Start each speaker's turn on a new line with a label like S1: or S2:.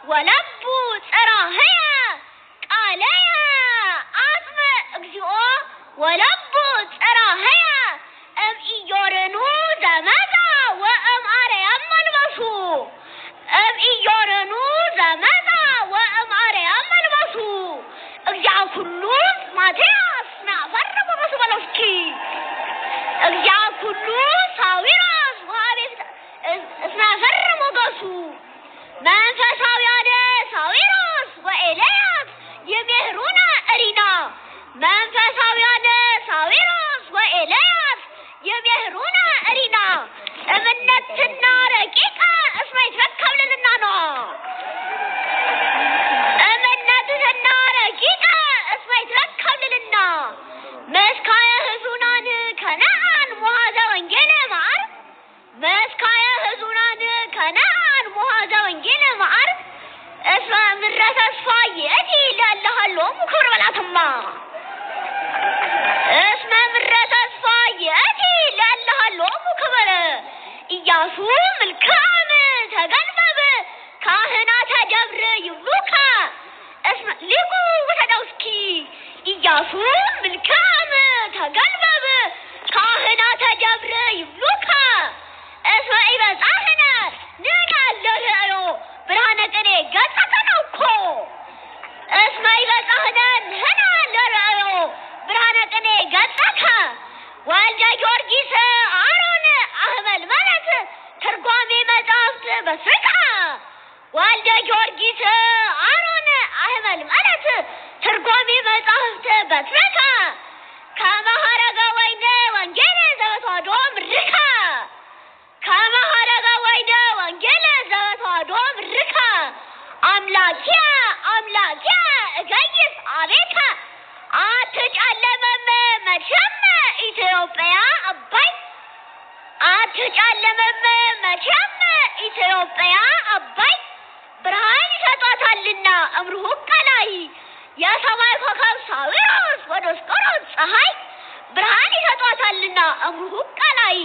S1: ወለቡ ጽራህያ ቃለያ አጥመ እግዚኦ ወለቡ ጽራህያ እምኢዮርኑ ዘመዛ ወእምአርያም መልበሱ እምኢዮርኑ ዘመዛ ወእምአርያም መልበሱ እግዚአ ኩሉ ማቴያስ ናፈርሙ በስበለስኪ እግዚአ ኩሉ ሳዊሮስ ወአቤት እስናፈርሙ ገሱ መንፈሳውያነ ሳዊሮስ ወኤልያስ ይሜህሩነ እሪና መንፈሳውያነ ሳዊሮስ ወኤልያስ ይሜህሩነ እሪና እምነትና ረቂቃ እስመ ይትረከብ ልልና እምነትና ረቂቃ እስመ ይትረከብ ልልና መስካየ ህዙናን ከነአን ሙሃዘ ወንጌለ መዓር መስካየ ህዙናን ከነአን ሙሃዘ ወንጌለ መዓር እስመ ምድረ ተስፋ ይእቲ ለእለሃሎሙ ክብር በላትማ እስመ ምድረ ተስፋ ይእቲ ለእለሃሎሙ ክብር ኢያሱ ምልክዓም ተገልበብ ካህናተ ደብር ይብሉከ እስመ ሊቁ ውሰደው እስኪ ኢያሱ ምልክዓም ተገልበብ ካህናተ ደብር ይብሉከ እስመ ኢበጻሕነ ንሕነ ለርእዮ ብርሃነ ቅኔ ገጸተ ነው እኮ እስመ ኢበጻሕነ ንሕነ ለርእዮ ብርሃነ ቅኔ ገጸከ ወልደ ጊዮርጊስ አሮን አህመል ማለት ትርጓሜ መጻሕፍት በስርቃ ወልደ ጊዮርጊስ አሮን አህመል ማለት ትርጓሜ መጻሕፍት በስርቃ ከመሃረገ ወይነ ወንጌል ዘበተዋሕዶ ምድርከ ከመሃረገ ወይነ ወንጌል ዘበተዋሕዶ ምድርከ አምላኪያ አምላኪያ እገይስ አቤከ አትጨለመም መቼም ኢትዮጵያ አባይ አትጨለመም መቼም ኢትዮጵያ አባይ ብርሃን ይሰጣታልና እምርሁቅ ቀላይ የሰማይ ኮከብ ሳዊሮስ ወዲዮስቆሮስ ፀሐይ ብርሃን ይሰጣታልና እምርሁቅ ቀላይ